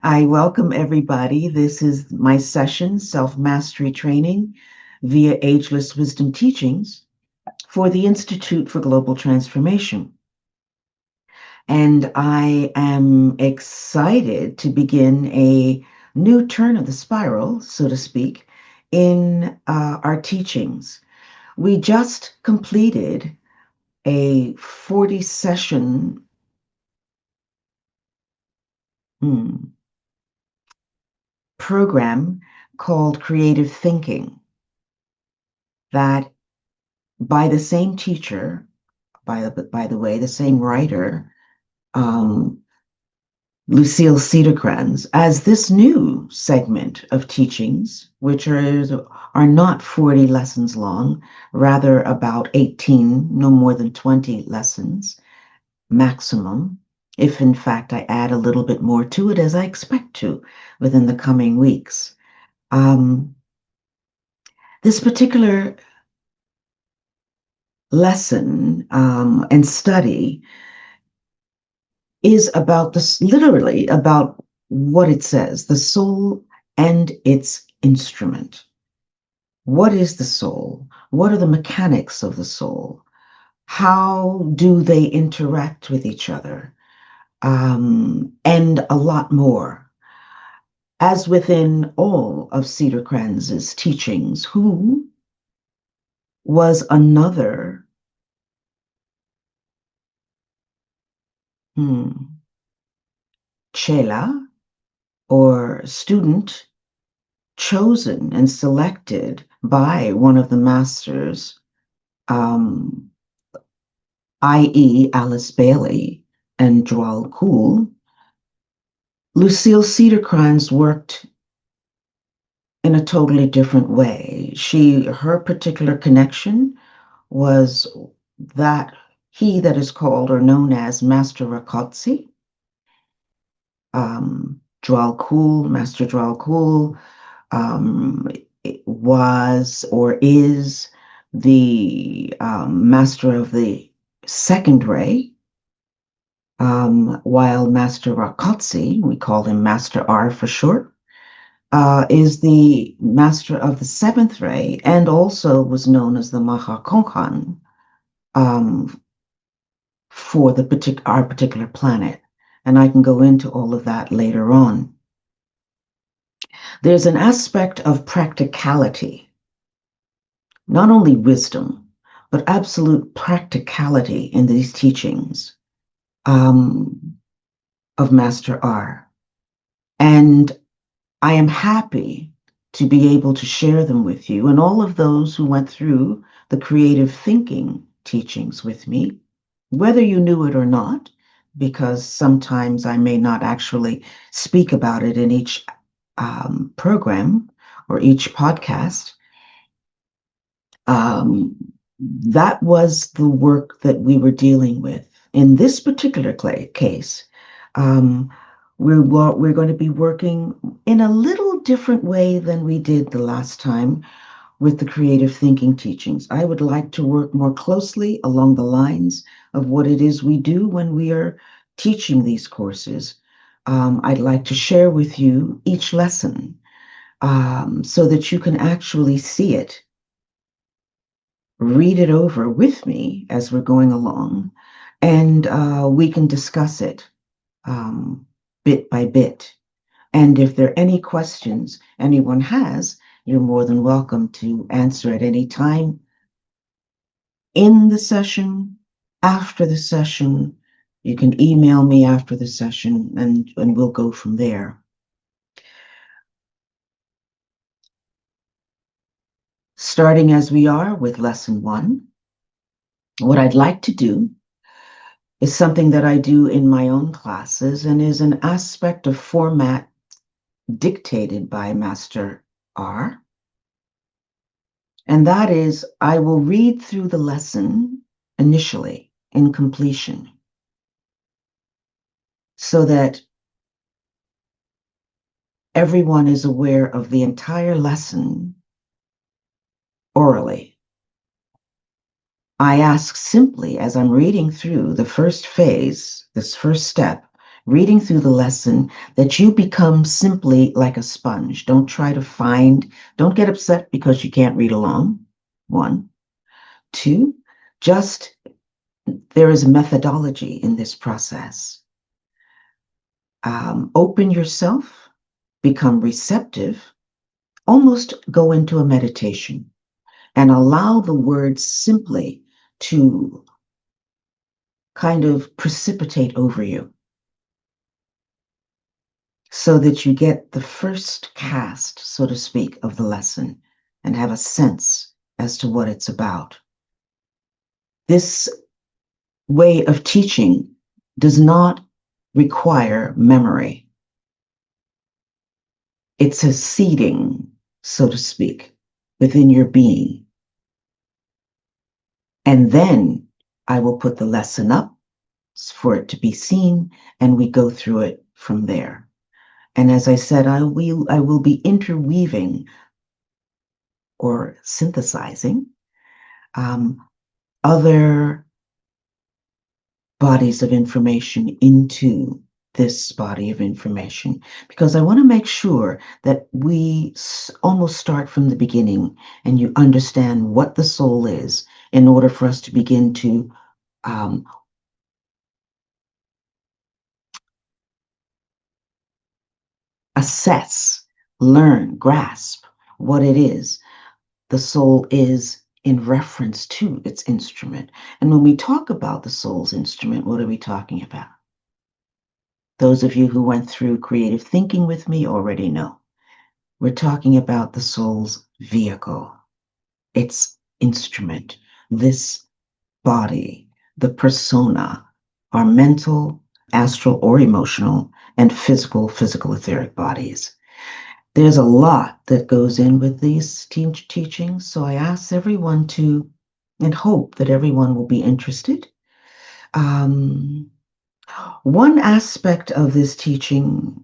I welcome everybody. This is my session, Self-Mastery Training via Ageless Wisdom Teachings for the Institute for Global Transformation. And I am excited to begin a new turn of the spiral, so to speak, in our teachings. We just completed a 40 session program called Creative Thinking that by the same teacher, by the way, the same writer, um, Lucille Cederkranz, as this new segment of teachings, which are not 40 lessons long, rather about 18, no more than 20 lessons maximum, if in fact I add a little bit more to it, as I expect to within the coming weeks. This particular lesson and study is about this, literally about what it says, the soul and its instrument. What is the soul? What are the mechanics of the soul? How do they interact with each other? And a lot more. As within all of Cederkranz's teachings, who was another chela or student chosen and selected by one of the masters, i.e. Alice Bailey and Dwal Khul. Lucille Cederkranz worked in a totally different way. Her particular connection was that that is called or known as Master Rakotsi, Dwal Khul, Master Dwal Khul, was or is the master of the second ray, while Master Rakotsi, we call him Master R for short, is the master of the seventh ray and also was known as the Mahakonkan for our particular planet. And I can go into all of that later on. There's an aspect of practicality, not only wisdom, but absolute practicality in these teachings of Master R. And I am happy to be able to share them with you and all of those who went through the creative thinking teachings with me, whether you knew it or not, because sometimes I may not actually speak about it in each program or each podcast. That was the work that we were dealing with. In this particular case, we're going to be working in a little different way than we did the last time with the creative thinking teachings. I would like to work more closely along the lines of what it is we do when we are teaching these courses. I'd like to share with you each lesson so that you can actually see it, read it over with me as we're going along, and we can discuss it bit by bit. And if there are any questions anyone has, you're more than welcome to answer at any time in the session, after the session. You can email me after the session, and we'll go from there. Starting as we are with lesson 1, what I'd like to do is something that I do in my own classes and is an aspect of format dictated by Master R. And that is, I will read through the lesson initially in completion so that everyone is aware of the entire lesson orally. I ask simply, as I'm reading through the first phase, this first step, reading through the lesson, that you become simply like a sponge. Don't try to find, don't get upset because you can't read along. One. Two, just there is a methodology in this process. Open yourself, become receptive, almost go into a meditation, and allow the words simply to kind of precipitate over you so that you get the first cast, so to speak, of the lesson and have a sense as to what it's about. This way of teaching does not require memory. It's a seeding, so to speak, within your being. And then I will put the lesson up for it to be seen, and we go through it from there. And as I said, I will be interweaving or synthesizing other bodies of information into this body of information, because I want to make sure that we almost start from the beginning and you understand what the soul is in order for us to begin to assess, learn, grasp what it is the soul is in reference to its instrument. And when we talk about the soul's instrument, what are we talking about? Those of you who went through creative thinking with me already know. We're talking about the soul's vehicle, its instrument, this body, the persona, our mental, astral, or emotional, and physical etheric bodies. There's a lot that goes in with these teachings, so I ask everyone to, and hope that everyone will be interested. One aspect of this teaching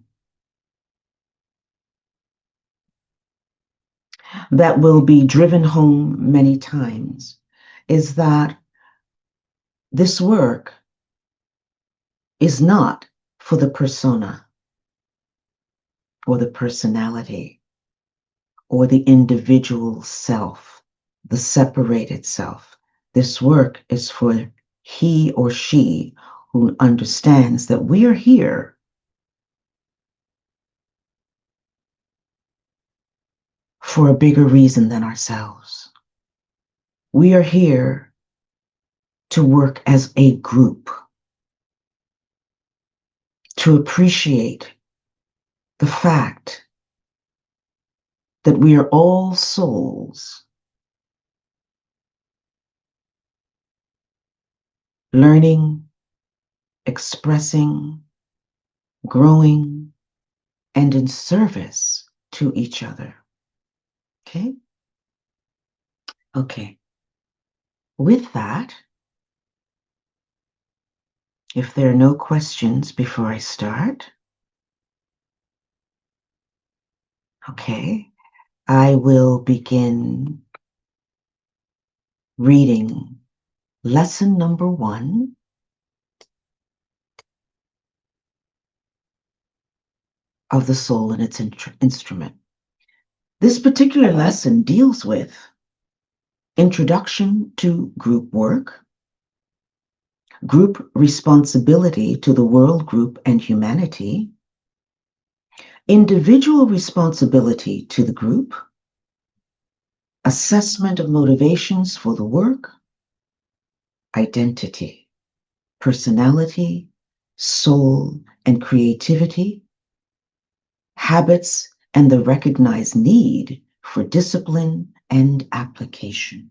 that will be driven home many times is that this work is not for the persona or the personality or the individual self, the separated self. This work is for he or she who understands that we are here for a bigger reason than ourselves. We are here to work as a group, to appreciate the fact that we are all souls learning, expressing, growing, and in service to each other. Okay? Okay. With that, if there are no questions before I start, okay, I will begin reading lesson number 1 of the soul and its instrument. This particular lesson deals with introduction to group work, group responsibility to the world group and humanity, individual responsibility to the group, assessment of motivations for the work, identity, personality, soul, and creativity, habits, and the recognized need for discipline and application.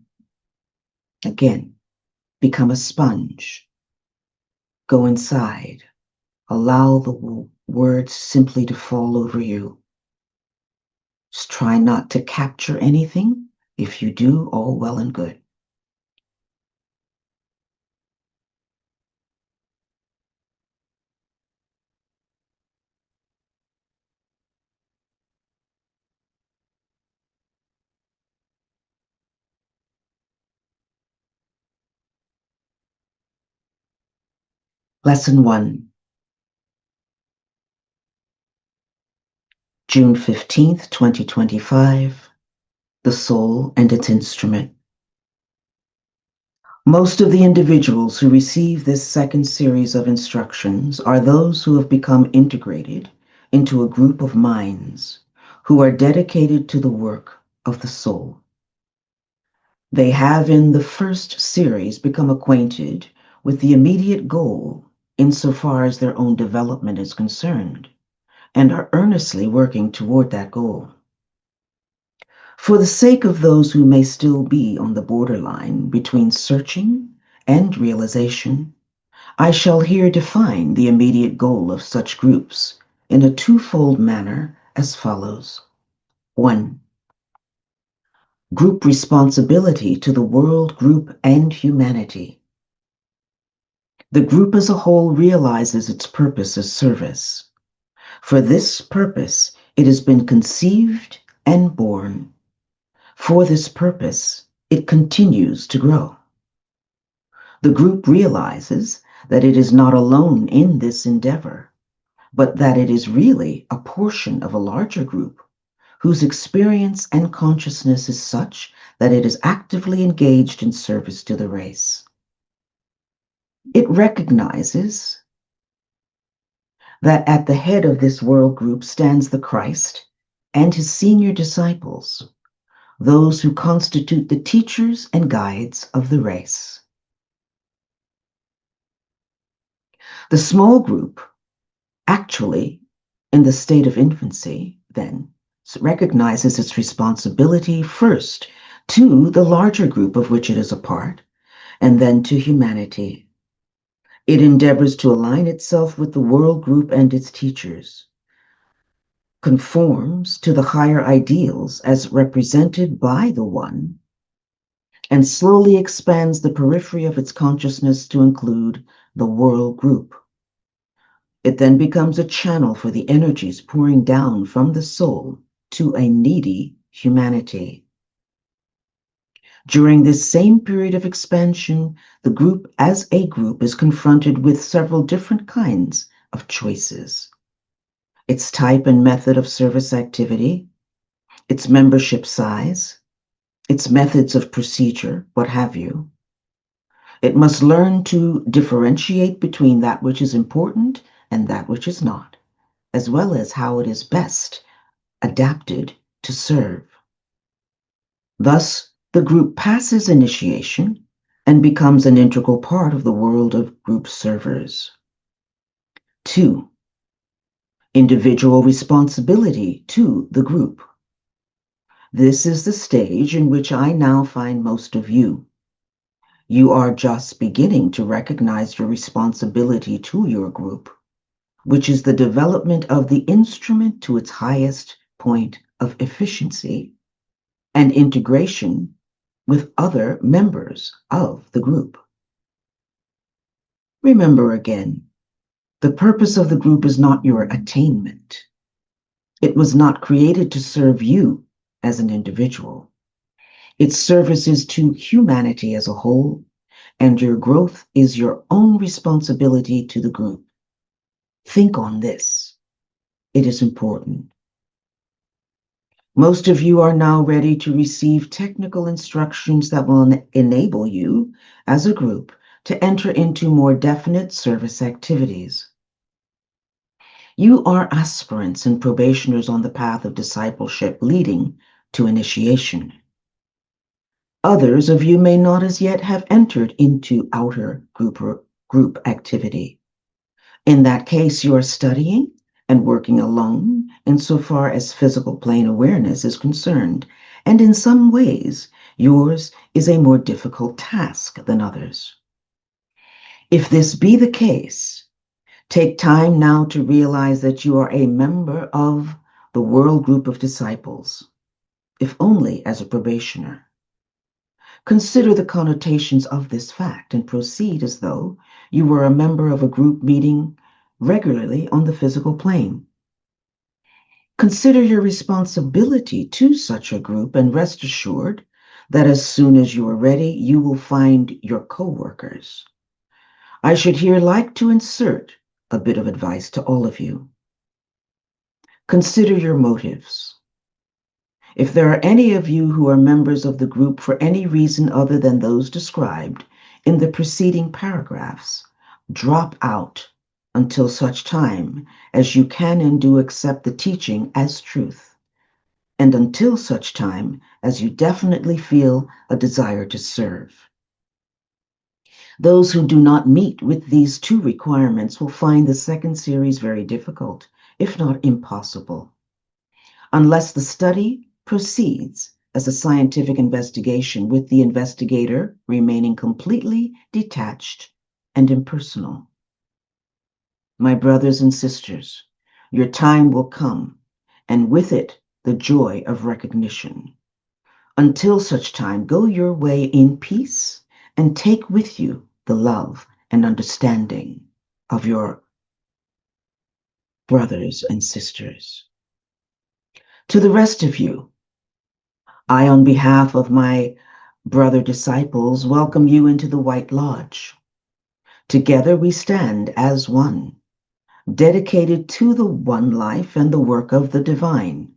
Again, become a sponge. Go inside. Allow the words simply to fall over you. Just try not to capture anything. If you do, all well and good. Lesson 1. June 15th, 2025, The Soul and Its Instrument. Most of the individuals who receive this second series of instructions are those who have become integrated into a group of minds who are dedicated to the work of the soul. They have in the first series become acquainted with the immediate goal insofar as their own development is concerned, and are earnestly working toward that goal. For the sake of those who may still be on the borderline between searching and realization, I shall here define the immediate goal of such groups in a twofold manner as follows. 1. Group responsibility to the world, group, and humanity. The group as a whole realizes its purpose as service. For this purpose, it has been conceived and born. For this purpose, it continues to grow. The group realizes that it is not alone in this endeavor, but that it is really a portion of a larger group whose experience and consciousness is such that it is actively engaged in service to the race. It recognizes that at the head of this world group stands the Christ and his senior disciples, those who constitute the teachers and guides of the race. The small group, actually in the state of infancy, then, recognizes its responsibility first to the larger group of which it is a part, and then to humanity. It endeavors to align itself with the world group and its teachers, conforms to the higher ideals as represented by the One, and slowly expands the periphery of its consciousness to include the world group. It then becomes a channel for the energies pouring down from the soul to a needy humanity. During this same period of expansion, the group as a group is confronted with several different kinds of choices. Its type and method of service activity, its membership size, its methods of procedure, what have you. It must learn to differentiate between that which is important and that which is not, as well as how it is best adapted to serve. Thus, the group passes initiation and becomes an integral part of the world of group servers. 2. Individual responsibility to the group. This is the stage in which I now find most of you. You are just beginning to recognize your responsibility to your group, which is the development of the instrument to its highest point of efficiency and integration with other members of the group. Remember again, the purpose of the group is not your attainment. It was not created to serve you as an individual. Its service is to humanity as a whole, and your growth is your own responsibility to the group. Think on this. It is important. Most of you are now ready to receive technical instructions that will enable you, as a group, to enter into more definite service activities. You are aspirants and probationers on the path of discipleship leading to initiation. Others of you may not as yet have entered into outer group activity. In that case, you are studying and working alone insofar as physical plane awareness is concerned, and in some ways, yours is a more difficult task than others. If this be the case, take time now to realize that you are a member of the world group of disciples, if only as a probationer. Consider the connotations of this fact and proceed as though you were a member of a group meeting regularly on the physical plane. Consider your responsibility to such a group and rest assured that as soon as you are ready, you will find your co-workers. I should here like to insert a bit of advice to all of you. Consider your motives. If there are any of you who are members of the group for any reason other than those described in the preceding paragraphs, drop out until such time as you can and do accept the teaching as truth, and until such time as you definitely feel a desire to serve. Those who do not meet with these two requirements will find the second series very difficult, if not impossible, unless the study proceeds as a scientific investigation with the investigator remaining completely detached and impersonal. My brothers and sisters, your time will come, and with it, the joy of recognition. Until such time, go your way in peace and take with you the love and understanding of your brothers and sisters. To the rest of you, I, on behalf of my brother disciples, welcome you into the White Lodge. Together we stand as one, dedicated to the one life and the work of the divine.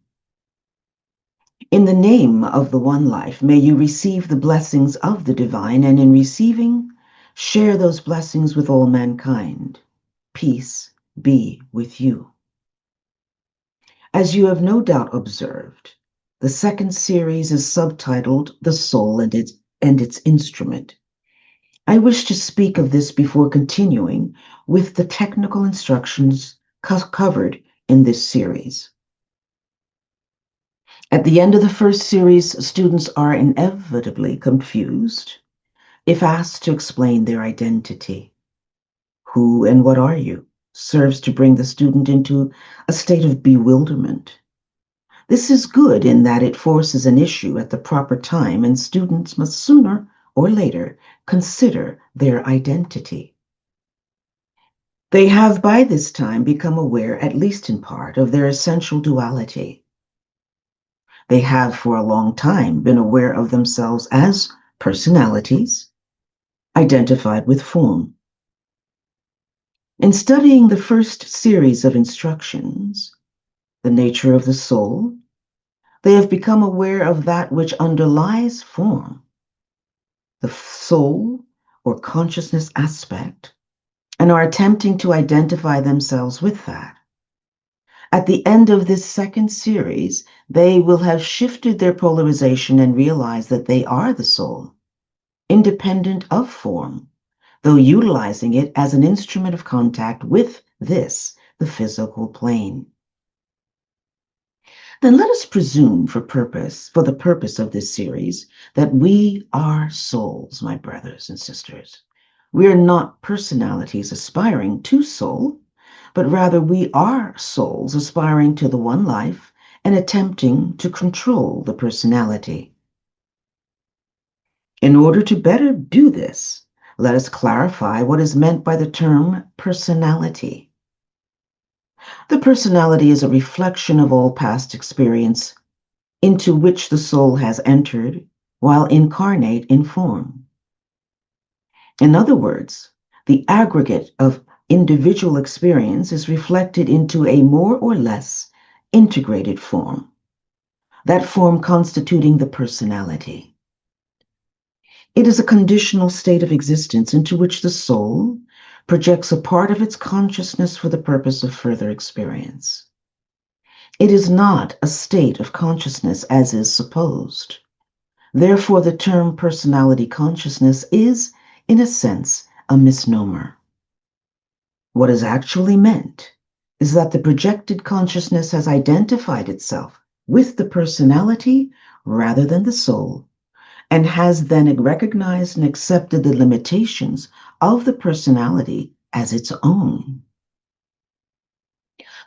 In the name of the one life, may you receive the blessings of the divine, and in receiving, share those blessings with all mankind. Peace be with you. As you have no doubt observed, the second series is subtitled The Soul and its Instrument. I wish to speak of this before continuing with the technical instructions covered in this series. At the end of the first series, students are inevitably confused if asked to explain their identity. Who and what are you serves to bring the student into a state of bewilderment. This is good in that it forces an issue at the proper time, and students must sooner or later consider their identity. They have by this time become aware, at least in part, of their essential duality. They have for a long time been aware of themselves as personalities, identified with form. In studying the first series of instructions, the nature of the soul, they have become aware of that which underlies form, the soul or consciousness aspect, and are attempting to identify themselves with that. At the end of this second series, they will have shifted their polarization and realize that they are the soul, independent of form, though utilizing it as an instrument of contact with this, the physical plane. Then let us presume for the purpose of this series, that we are souls, my brothers and sisters. We are not personalities aspiring to soul, but rather we are souls aspiring to the one life and attempting to control the personality. In order to better do this, let us clarify what is meant by the term personality. The personality is a reflection of all past experience into which the soul has entered while incarnate in form. In other words, the aggregate of individual experience is reflected into a more or less integrated form, that form constituting the personality. It is a conditional state of existence into which the soul projects a part of its consciousness for the purpose of further experience. It is not a state of consciousness as is supposed. Therefore, the term personality consciousness is, in a sense, a misnomer. What is actually meant is that the projected consciousness has identified itself with the personality rather than the soul, and has then recognized and accepted the limitations of the personality as its own.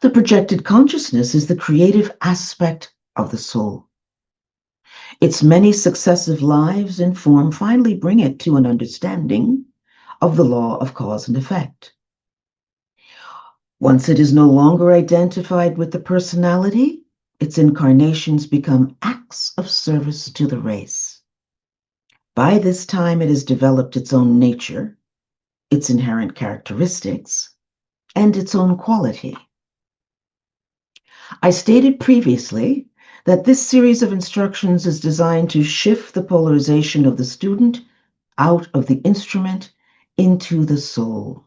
The projected consciousness is the creative aspect of the soul. Its many successive lives in form finally bring it to an understanding of the law of cause and effect. Once it is no longer identified with the personality, its incarnations become acts of service to the race. By this time, it has developed its own nature, its inherent characteristics, and its own quality. I stated previously that this series of instructions is designed to shift the polarization of the student out of the instrument into the soul.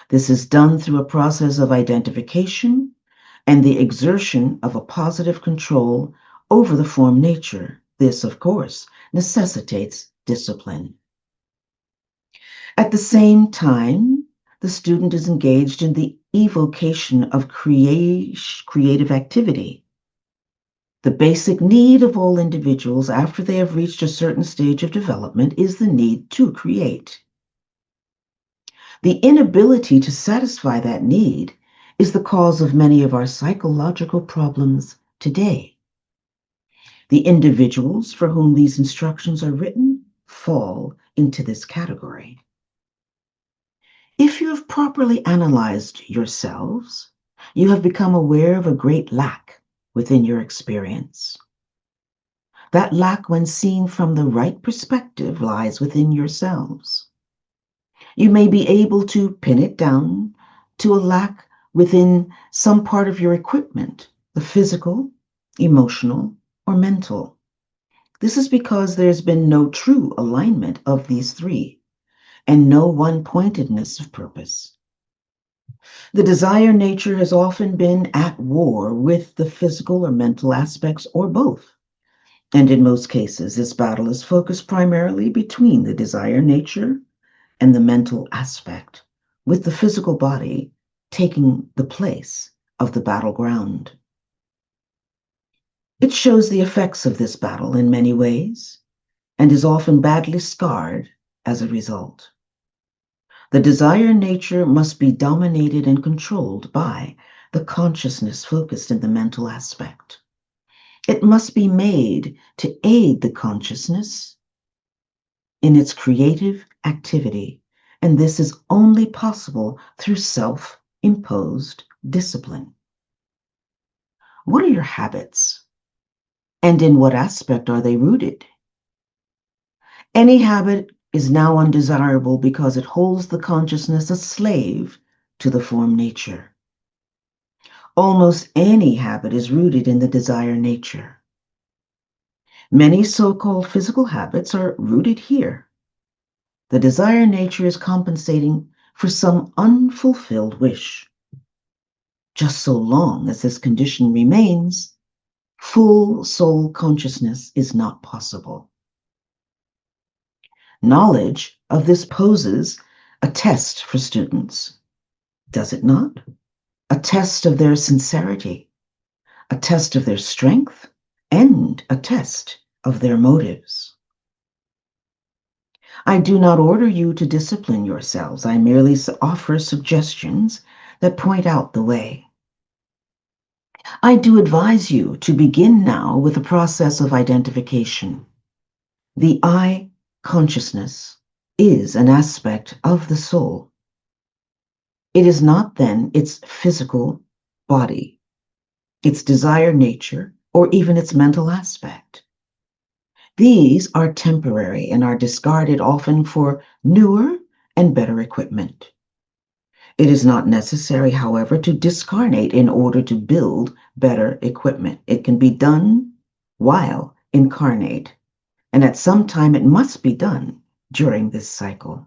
This is done through a process of identification and the exertion of a positive control over the form nature. This, of course, necessitates discipline. At the same time, the student is engaged in the evocation of creative activity. The basic need of all individuals after they have reached a certain stage of development is the need to create. The inability to satisfy that need is the cause of many of our psychological problems today. The individuals for whom these instructions are written fall into this category. If you have properly analyzed yourselves, you have become aware of a great lack within your experience. That lack, when seen from the right perspective, lies within yourselves. You may be able to pin it down to a lack within some part of your equipment, the physical, emotional, or mental. This is because there's been no true alignment of these three and no one-pointedness of purpose. The desire nature has often been at war with the physical or mental aspects or both. And in most cases, this battle is focused primarily between the desire nature and the mental aspect, with the physical body taking the place of the battleground. It shows the effects of this battle in many ways and is often badly scarred as a result. The desire nature must be dominated and controlled by the consciousness focused in the mental aspect. It must be made to aid the consciousness in its creative activity, and this is only possible through self-imposed discipline. What are your habits? And in what aspect are they rooted? Any habit is now undesirable because it holds the consciousness a slave to the form nature. Almost any habit is rooted in the desire nature. Many so-called physical habits are rooted here. The desire nature is compensating for some unfulfilled wish. Just so long as this condition remains, full soul consciousness is not possible. Knowledge of this poses a test for students, does it not? A test of their sincerity, a test of their strength, and a test of their motives. I do not order you to discipline yourselves. I merely offer suggestions that point out the way. I do advise you to begin now with a process of identification. The I consciousness is an aspect of the soul. It is not then its physical body, its desire nature, or even its mental aspect. These are temporary and are discarded often for newer and better equipment. It is not necessary, however, to discarnate in order to build better equipment. It can be done while incarnate, and at some time it must be done during this cycle.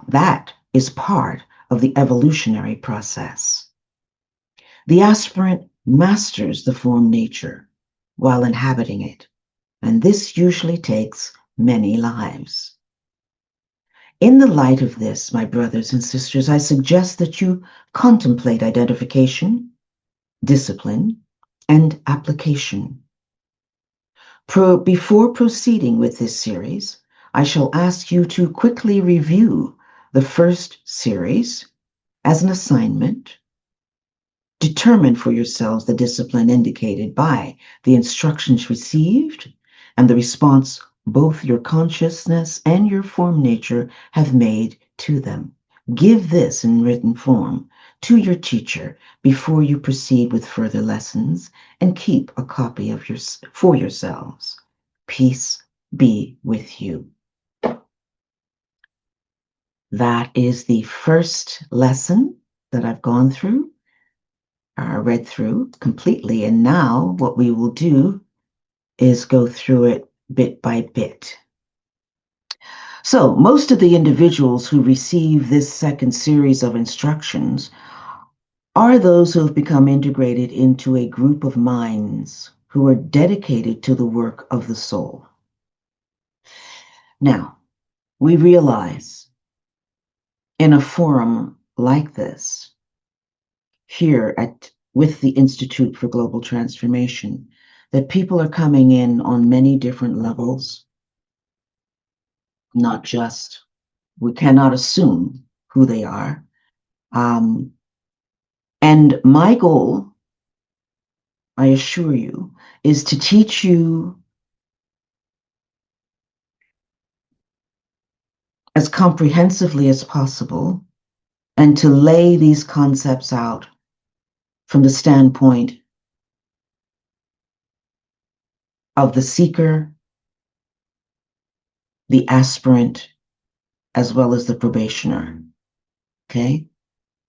That is part of the evolutionary process. The aspirant masters the form nature while inhabiting it, and this usually takes many lives. In the light of this, my brothers and sisters, I suggest that you contemplate identification, discipline, and application. Before proceeding with this series, I shall ask you to quickly review the first series as an assignment. Determine for yourselves the discipline indicated by the instructions received and the response both your consciousness and your form nature have made to them. Give this in written form to your teacher before you proceed with further lessons, and keep a copy of for yourselves. Peace be with you. That is the first lesson that I've gone through. read through completely. And now what we will do is go through it bit by bit. So most of the individuals who receive this second series of instructions are those who have become integrated into a group of minds who are dedicated to the work of the soul. Now, we realize in a forum like this, here with the Institute for Global Transformation, that people are coming in on many different levels, not just, we cannot assume who they are. And my goal, I assure you, is to teach you as comprehensively as possible and to lay these concepts out from the standpoint of the seeker, the aspirant, as well as the probationer. Okay?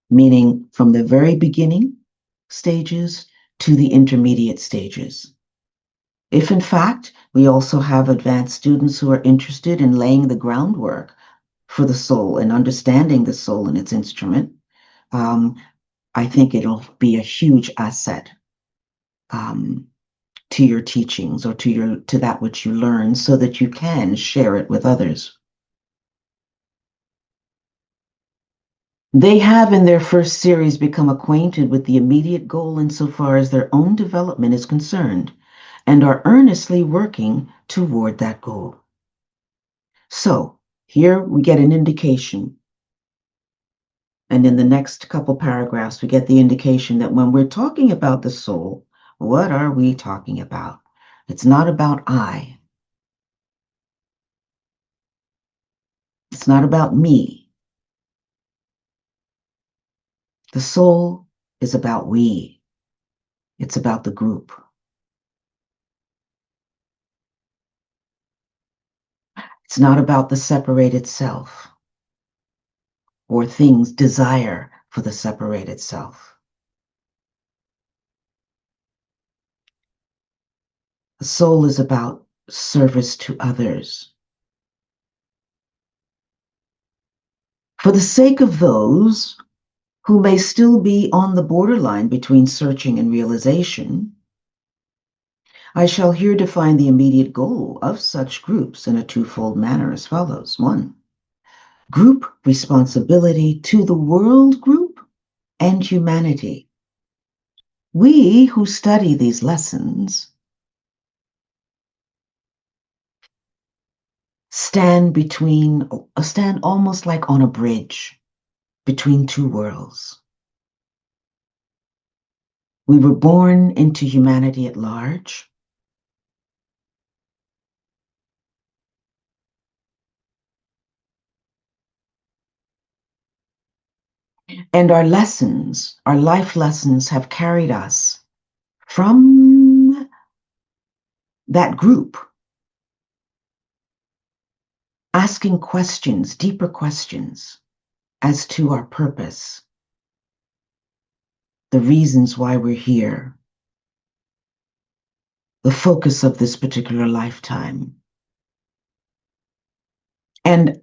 Meaning from the very beginning stages to the intermediate stages. If in fact we also have advanced students who are interested in laying the groundwork for the soul and understanding the soul and its instrument, I think it'll be a huge asset to your teachings or to that which you learn, so that you can share it with others. They have in their first series become acquainted with the immediate goal insofar as their own development is concerned, and are earnestly working toward that goal. So here we get an indication. And in the next couple paragraphs, we get the indication that when we're talking about the soul, what are we talking about? It's not about I. It's not about me. The soul is about we. It's about the group. It's not about the separated self or things desire for the separated self. The soul is about service to others. For the sake of those who may still be on the borderline between searching and realization, I shall here define the immediate goal of such groups in a twofold manner as follows. 1, group responsibility to the world group and humanity. We who study these lessons stand almost like on a bridge between two worlds. We were born into humanity at large. And our lessons, our life lessons, have carried us from that group, asking questions, deeper questions, as to our purpose, the reasons why we're here, the focus of this particular lifetime, and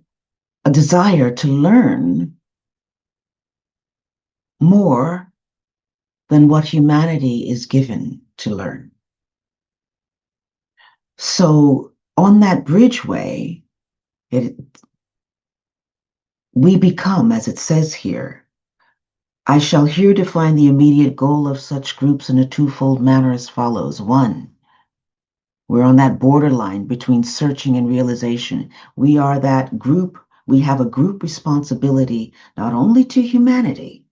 a desire to learn more than what humanity is given to learn. So on that bridgeway, we become, as it says here, I shall here define the immediate goal of such groups in a twofold manner as follows. 1, we're on that borderline between searching and realization. We are that group. We have a group responsibility, not only to humanity,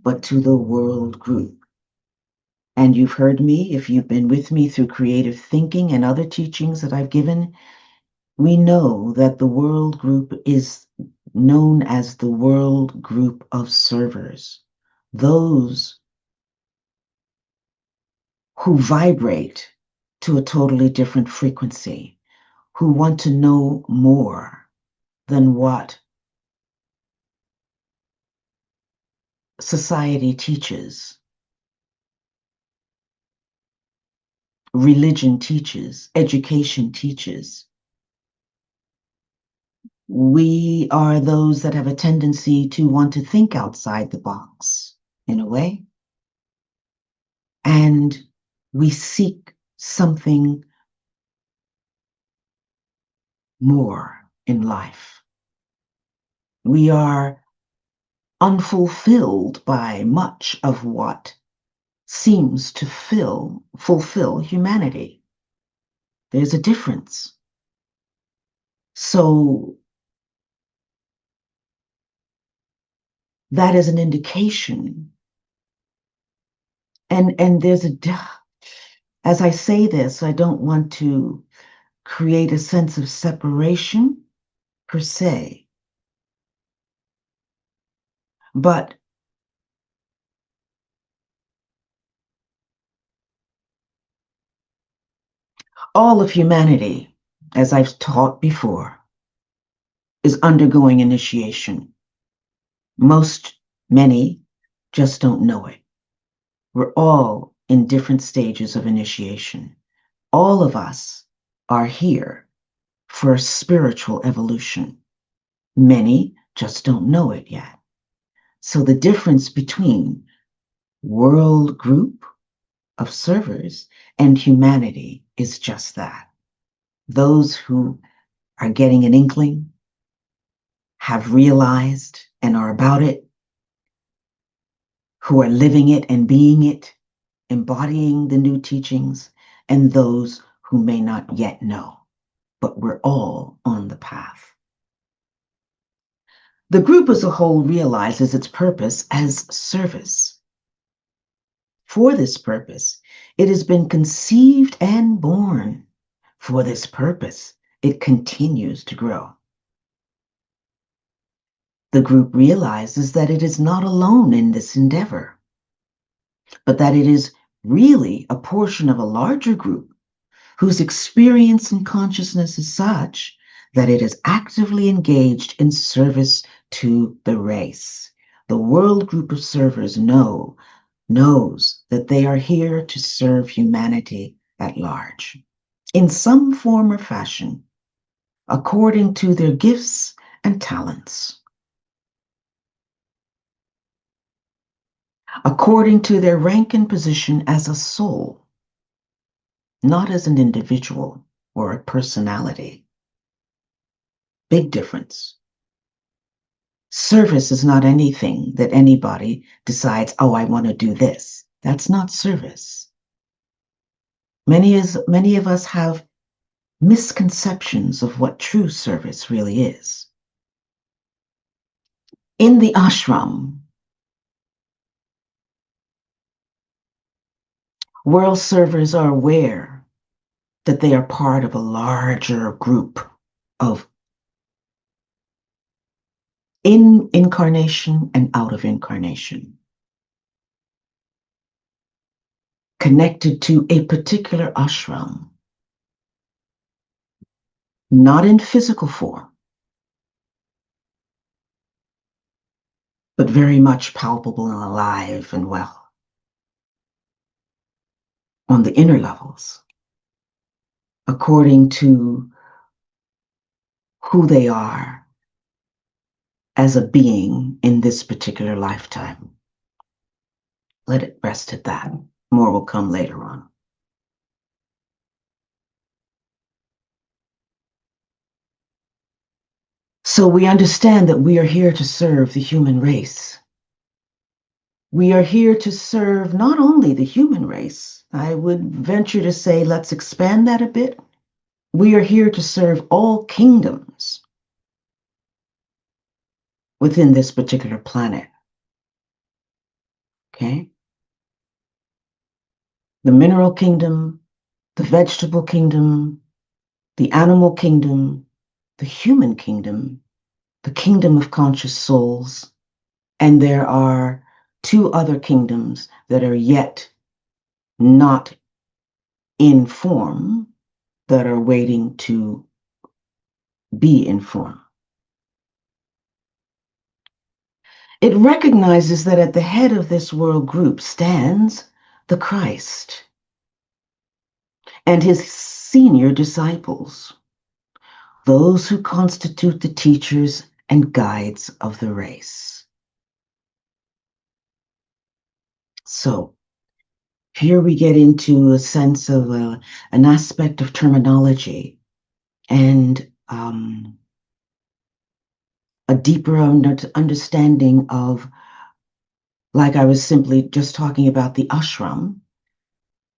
but to the world group. And you've heard me, if you've been with me through creative thinking and other teachings that I've given, we know that the world group is known as the world group of servers, those who vibrate to a totally different frequency, who want to know more than what society teaches, religion teaches, education teaches. We are those that have a tendency to want to think outside the box in a way. And we seek something more in life. We are unfulfilled by much of what seems to fulfill humanity. There's a difference. So that is an indication. And there's as I say this, I don't want to create a sense of separation per se, but all of humanity, as I've taught before, is undergoing initiation. Many just don't know it. We're all in different stages of initiation. All of us are here for a spiritual evolution. Many just don't know it yet. So the difference between world group of servers and humanity is just that. Those who are getting an inkling, have realized and are about it, who are living it and being it, embodying the new teachings, and those who may not yet know, but we're all on the path. The group as a whole realizes its purpose as service. For this purpose, it has been conceived and born. For this purpose, it continues to grow. The group realizes that it is not alone in this endeavor, but that it is really a portion of a larger group whose experience and consciousness is such that it is actively engaged in service to the race. The world group of servers knows that they are here to serve humanity at large, in some form or fashion, according to their gifts and talents, according to their rank and position as a soul, not as an individual or a personality. Big difference. Service is not anything that anybody decides, oh, I want to do this. That's not service. Many of us have misconceptions of what true service really is. In the ashram, world servers are aware that they are part of a larger group of in incarnation and out of incarnation, connected to a particular ashram, not in physical form, but very much palpable and alive and well on the inner levels, according to who they are as a being in this particular lifetime. Let it rest at that. More will come later on. So we understand that we are here to serve the human race. We are here to serve not only the human race. I would venture to say, let's expand that a bit. We are here to serve all kingdoms within this particular planet. Okay? The mineral kingdom, the vegetable kingdom, the animal kingdom, the human kingdom, the kingdom of conscious souls, and there are two other kingdoms that are yet not in form, that are waiting to be in form. It recognizes that at the head of this world group stands the Christ. and his senior disciples, those who constitute the teachers and guides of the race. So here we get into a sense of an aspect of terminology and a deeper understanding of, like I was simply just talking about the ashram,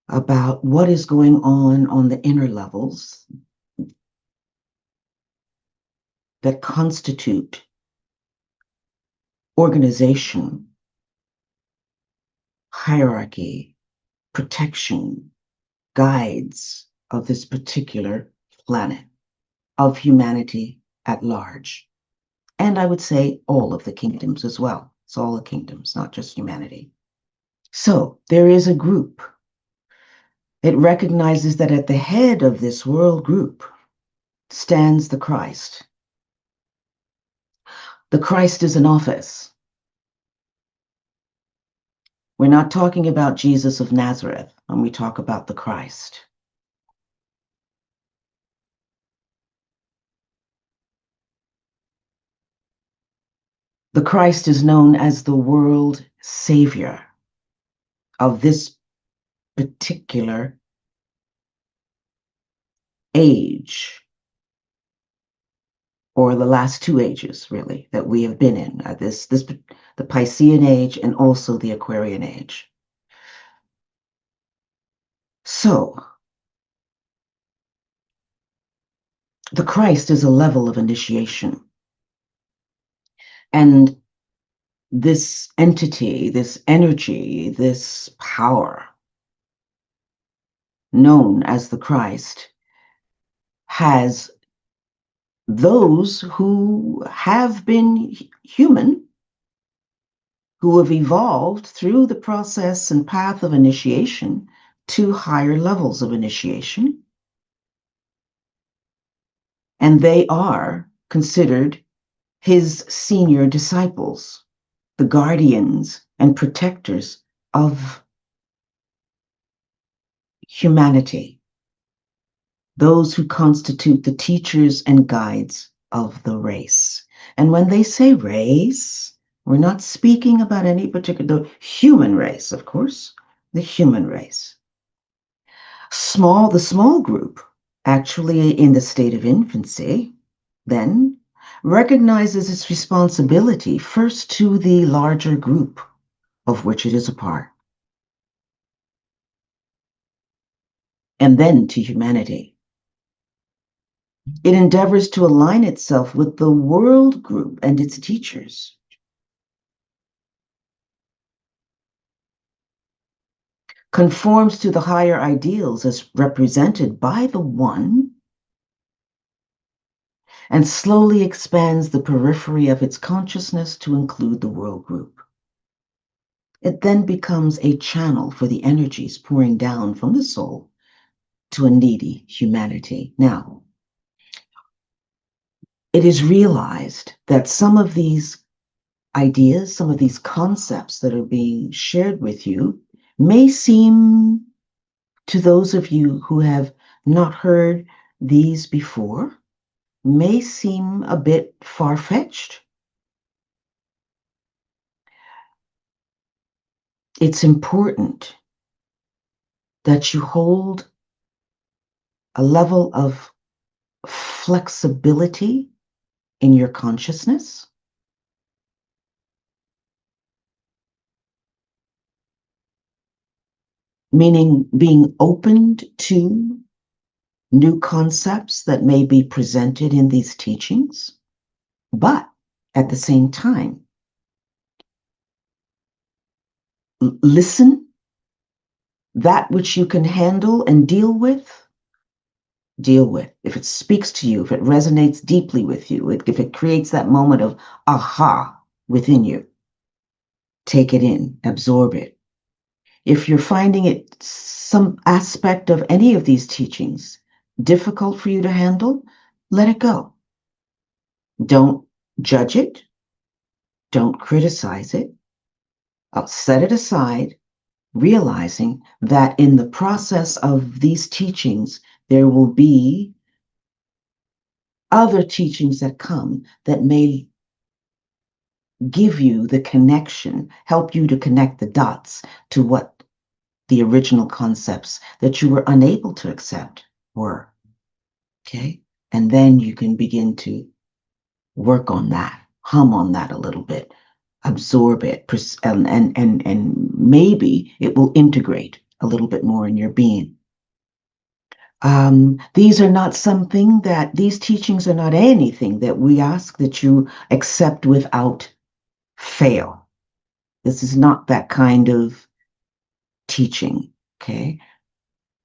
about what is going on the inner levels that constitute organization, hierarchy, protection, guides of this particular planet, of humanity at large. And I would say all of the kingdoms as well. It's all the kingdoms, not just humanity. So there is a group. It recognizes that at the head of this world group stands the Christ. The Christ is an office. We're not talking about Jesus of Nazareth when we talk about the Christ. The Christ is known as the world savior of this particular age, or the last two ages, really, that we have been in, the Piscean age and also the Aquarian age. So, the Christ is a level of initiation. And this entity, this energy, this power, known as the Christ, has those who have been human, who have evolved through the process and path of initiation to higher levels of initiation. And they are considered his senior disciples, the guardians and protectors of humanity, those who constitute the teachers and guides of the race. And when they say race, we're not speaking about any particular human race, of course, the human race. The small group, actually in the state of infancy, then recognizes its responsibility first to the larger group of which it is a part, and then to humanity. It endeavors to align itself with the world group and its teachers. Conforms to the higher ideals as represented by the One, and slowly expands the periphery of its consciousness to include the world group. It then becomes a channel for the energies pouring down from the soul to a needy humanity. Now, it is realized that some of these ideas, some of these concepts that are being shared with you may seem, to those of you who have not heard these before, may seem a bit far-fetched. It's important that you hold a level of flexibility in your consciousness, meaning being opened to new concepts that may be presented in these teachings, but at the same time, listen. That which you can handle and deal with. If it speaks to you, if it resonates deeply with you, if it creates that moment of aha within you, take it in, absorb it. If you're finding it, some aspect of any of these teachings, difficult for you to handle, let it go. Don't judge it. Don't criticize it. Set it aside realizing that in the process of these teachings, there will be other teachings that come that may give you the connection, help you to connect the dots to what the original concepts that you were unable to accept were. Okay? And then you can begin to work on that, hum on that a little bit, absorb it, and maybe it will integrate a little bit more in your being. These are not something that, these teachings are not anything that we ask that you accept without fail. This is not that kind of teaching, okay?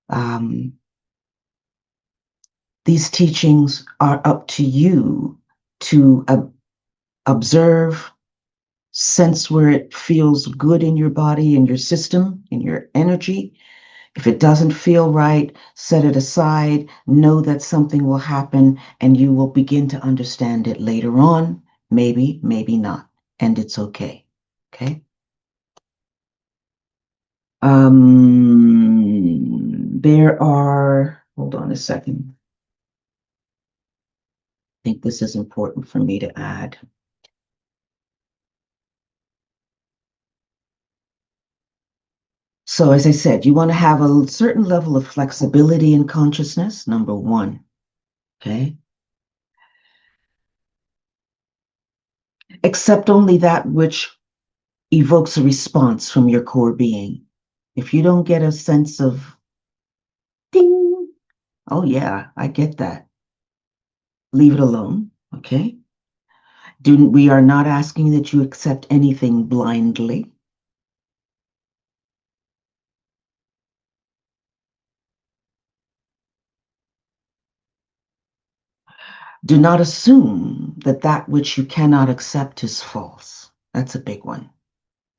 Um, these teachings are up to you to observe, sense where it feels good in your body, in your system, in your energy. If it doesn't feel right, set it aside. Know that something will happen and you will begin to understand it later on. Maybe, maybe not. And it's okay. Okay? There are, hold on a second. I think this is important for me to add. So, as I said, you want to have a certain level of flexibility in consciousness, number one. Okay? Accept only that which evokes a response from your core being. If you don't get a sense of ding, oh yeah, I get that, leave it alone. Okay? We are not asking that you accept anything blindly. Do not assume that that which you cannot accept is false. That's a big one.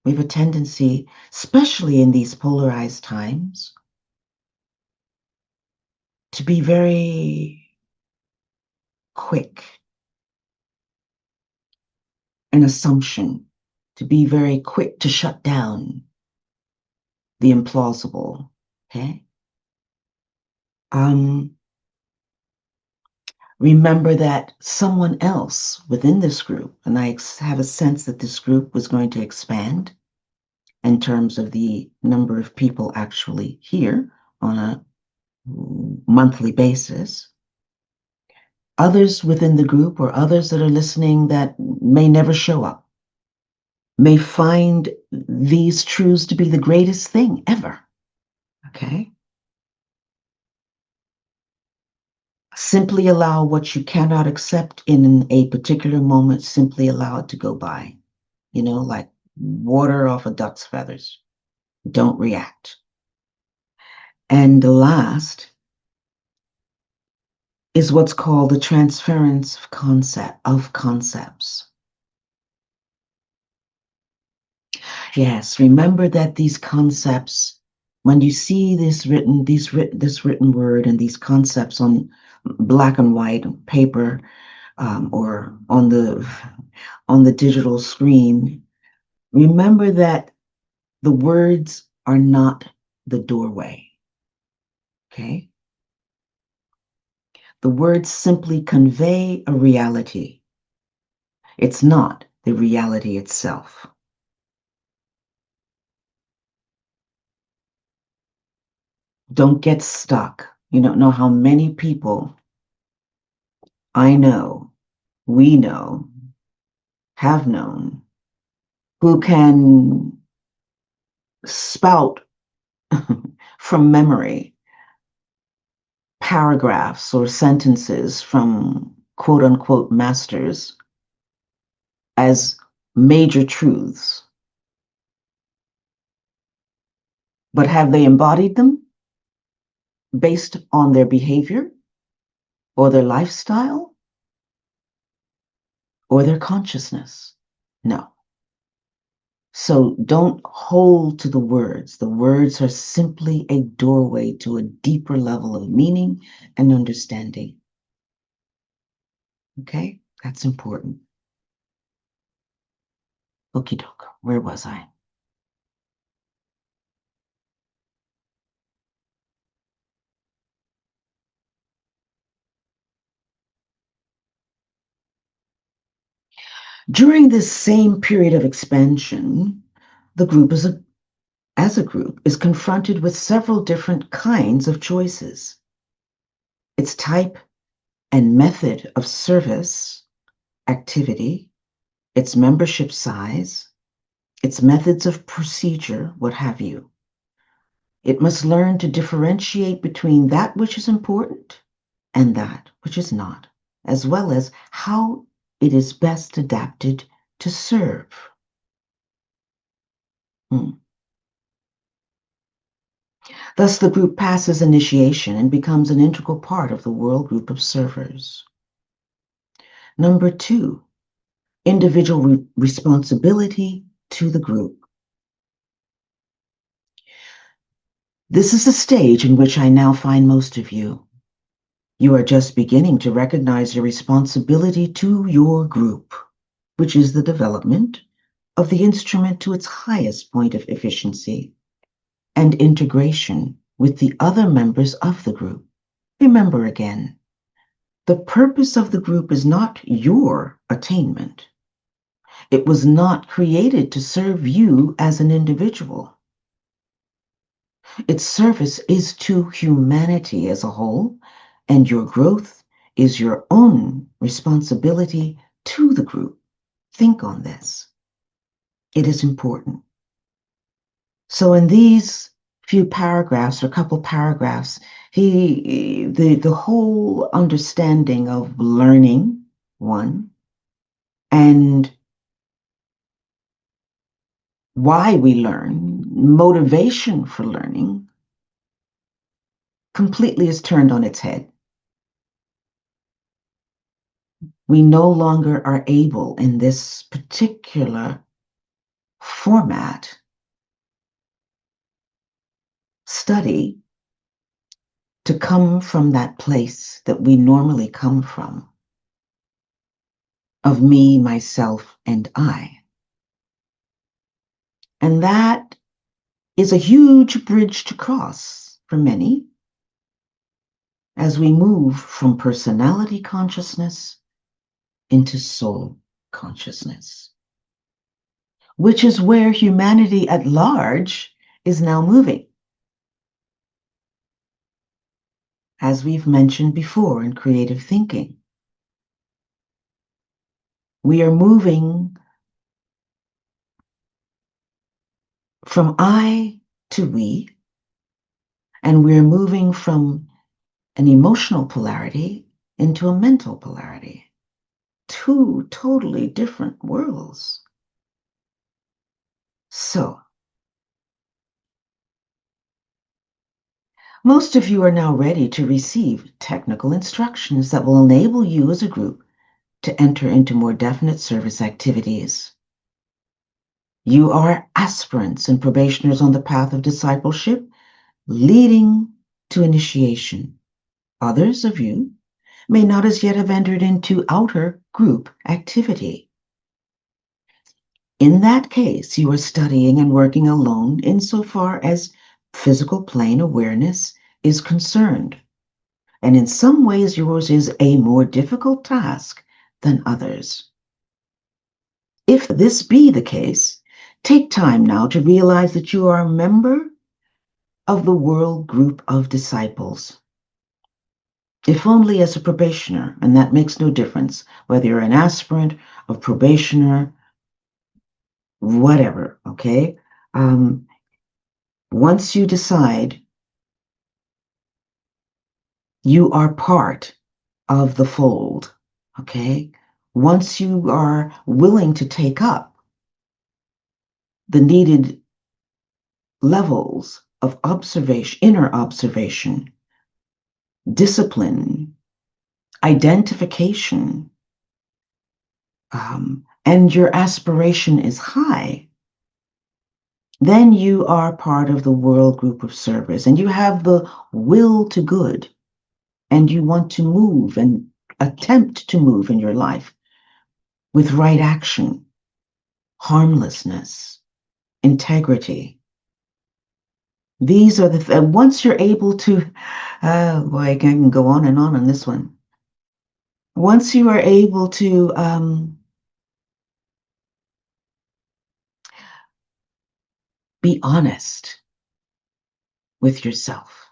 We have a tendency, especially in these polarized times, to be very quick in assumption, to be very quick to shut down the implausible. Okay? Um, Remember that someone else within this group, and I have a sense that this group was going to expand in terms of the number of people actually here on a monthly basis. Others within the group or others that are listening that may never show up may find these truths to be the greatest thing ever. Okay? Simply allow what you cannot accept in a particular moment, simply allow it to go by. You know, like water off a duck's feathers. Don't react. And the last is what's called the transference of concepts. Yes, remember that these concepts, when you see this written word and these concepts on black and white paper, or on the digital screen, remember that the words are not the doorway. Okay? The words simply convey a reality. It's not the reality itself. Don't get stuck. You don't know how many people I know, we know, have known, who can spout from memory paragraphs or sentences from quote unquote masters as major truths. But have they embodied them based on their behavior or their lifestyle or their consciousness? No. So don't hold to the words. The words are simply a doorway to a deeper level of meaning and understanding. Okay? That's important. Okie doke. Where was I? During this same period of expansion, the group as a group is confronted with several different kinds of choices. Its type and method of service, activity, its membership size, its methods of procedure, what have you. It must learn to differentiate between that which is important and that which is not, as well as how it is best adapted to serve. Thus, the group passes initiation and becomes an integral part of the world group of servers. Number 2, individual responsibility to the group. This is the stage in which I now find most of you. You are just beginning to recognize your responsibility to your group, which is the development of the instrument to its highest point of efficiency and integration with the other members of the group. Remember again, the purpose of the group is not your attainment. It was not created to serve you as an individual. Its service is to humanity as a whole, and your growth is your own responsibility to the group. Think on this. It is important. So in these few paragraphs, or couple paragraphs, the whole understanding of learning, one, and why we learn, motivation for learning, completely is turned on its head. We no longer are able in this particular format study to come from that place that we normally come from, of me, myself, and I. And that is a huge bridge to cross for many as we move from personality consciousness into soul consciousness, which is where humanity at large is now moving. As we've mentioned before in creative thinking, we are moving from I to we, and we're moving from an emotional polarity into a mental polarity. Two totally different worlds. So, most of you are now ready to receive technical instructions that will enable you as a group to enter into more definite service activities. You are aspirants and probationers on the path of discipleship, leading to initiation. Others of you may not as yet have entered into outer group activity. In that case, you are studying and working alone insofar as physical plane awareness is concerned. And in some ways, yours is a more difficult task than others. If this be the case, take time now to realize that you are a member of the world group of disciples. If only as a probationer, and that makes no difference whether you're an aspirant, a probationer, whatever, okay? Once you decide you are part of the fold, okay? Once you are willing to take up the needed levels of observation, inner observation, discipline, identification, and your aspiration is high, then you are part of the world group of servers and you have the will to good and you want to move and attempt to move in your life with right action, harmlessness, integrity. These are once you're able to, boy, I can go on this one. Once you are able to Be honest with yourself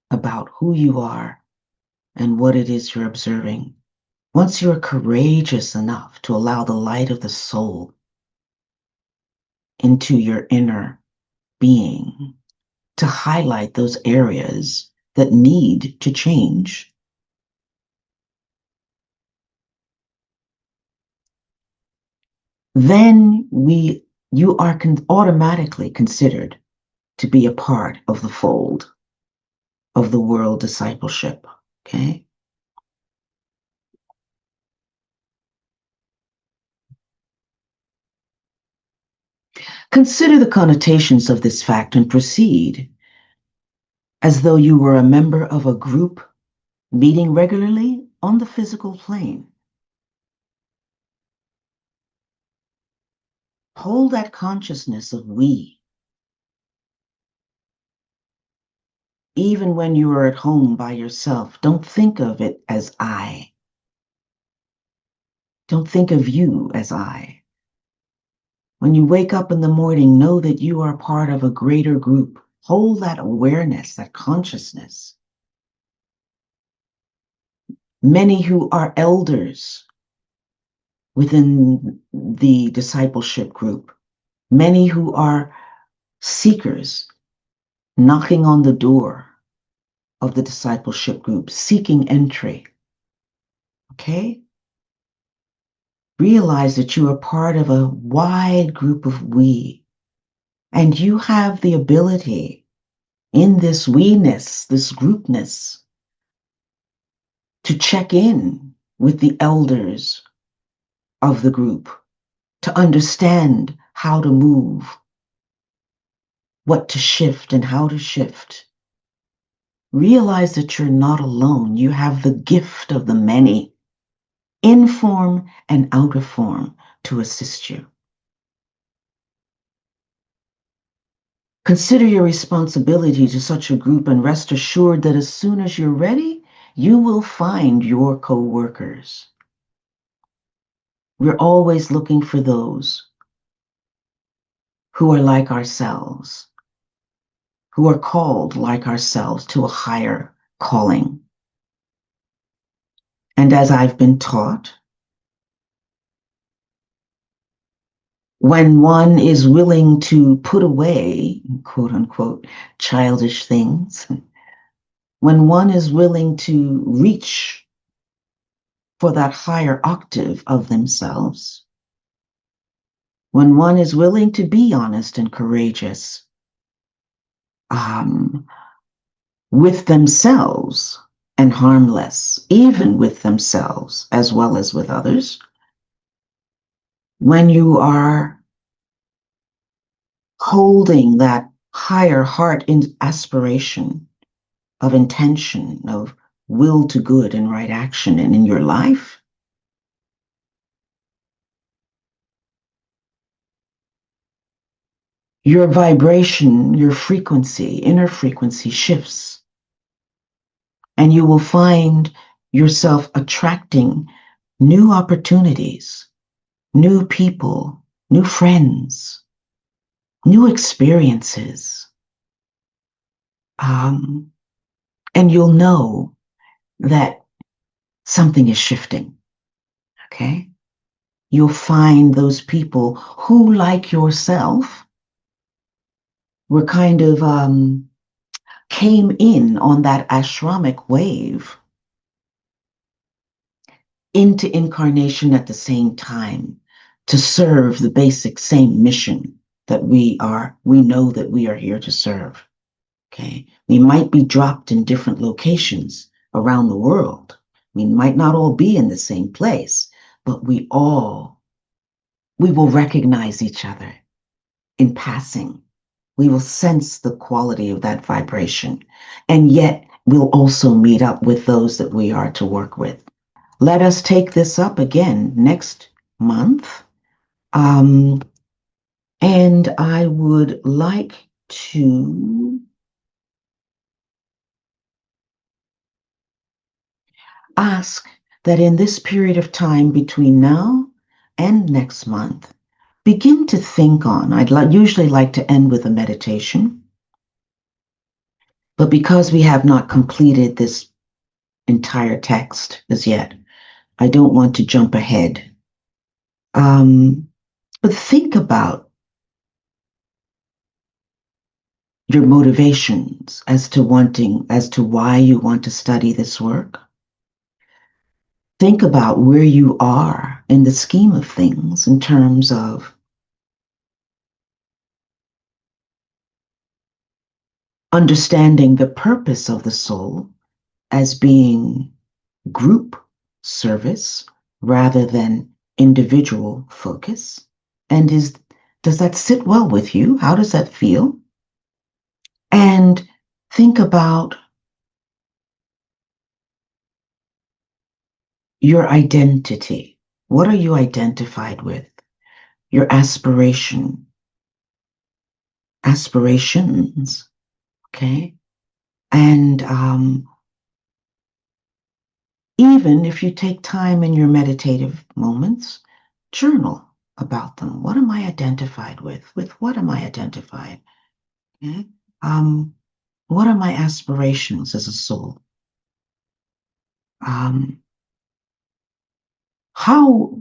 about who you are and what it is you're observing. Once you're courageous enough to allow the light of the soul into your inner being to highlight those areas that need to change, then you are automatically considered to be a part of the fold of the world discipleship. Okay? Consider the connotations of this fact and proceed as though you were a member of a group meeting regularly on the physical plane. Hold that consciousness of we, even when you are at home by yourself. Don't think of it as I. Don't think of you as I. When you wake up in the morning, know that you are part of a greater group. Hold that awareness, that consciousness. Many who are elders within the discipleship group, many who are seekers knocking on the door of the discipleship group, seeking entry. Okay? Realize that you are part of a wide group of we, and you have the ability in this we-ness, this groupness, to check in with the elders of the group, to understand how to move, what to shift and how to shift. Realize that you're not alone. You have the gift of the many, in form and out of form, to assist you. Consider your responsibility to such a group and rest assured that as soon as you're ready, you will find your co-workers. We're always looking for those who are like ourselves, who are called like ourselves to a higher calling. And as I've been taught, when one is willing to put away, quote unquote, childish things, when one is willing to reach for that higher octave of themselves, when one is willing to be honest and courageous with themselves and harmless, even with themselves as well as with others, when you are holding that higher heart in aspiration of intention, of will to good and right action and in your life, your vibration, your frequency, inner frequency shifts. And you will find yourself attracting new opportunities, new people, new friends, new experiences. And you'll know that something is shifting, okay? You'll find those people who, like yourself, were kind of came in on that ashramic wave into incarnation at the same time to serve the basic same mission that we know that we are here to serve. Okay. We might be dropped in different locations around the world. We might not all be in the same place, but we will recognize each other in passing. We will sense the quality of that vibration. And yet we'll also meet up with those that we are to work with. Let us take this up again next month. And I would like to ask that in this period of time between now and next month, begin to think on. Usually like to end with a meditation, but because we have not completed this entire text as yet, I don't want to jump ahead. But think about your motivations as to why you want to study this work. Think about where you are in the scheme of things in terms of understanding the purpose of the soul as being group service rather than individual focus. And does that sit well with you? How does that feel? And think about your identity. What are you identified with? Your aspirations, okay? And even if you take time in your meditative moments, journal about them. What am I identified with? With what am I identified? Okay? What are my aspirations as a soul? How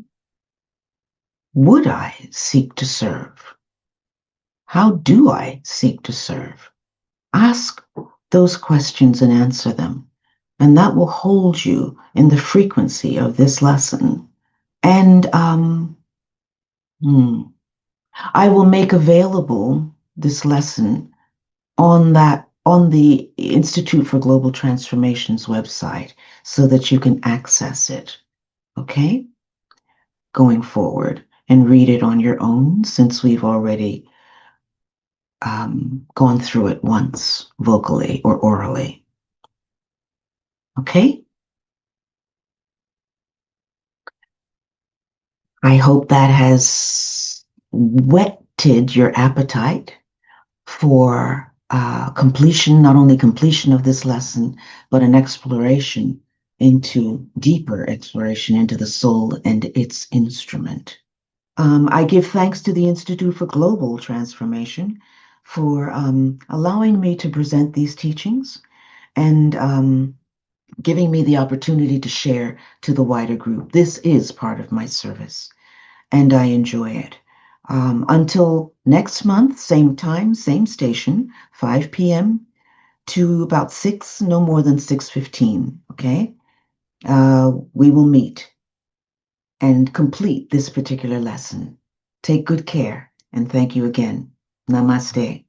would I seek to serve? How do I seek to serve? Ask those questions and answer them. And that will hold you in the frequency of this lesson. And I will make available this lesson on the Institute for Global Transformation's website so that you can access it, okay? Going forward and read it on your own since we've already gone through it once, vocally or orally. Okay? I hope that has whetted your appetite for completion, not only completion of this lesson, but an exploration deeper exploration into the soul and its instrument. I give thanks to the Institute for Global Transformation for allowing me to present these teachings and giving me the opportunity to share to the wider group. This is part of my service, and I enjoy it. Until next month, same time, same station, 5 p.m. to about 6, no more than 6:15, okay? We will meet and complete this particular lesson. Take good care, and thank you again. Namaste.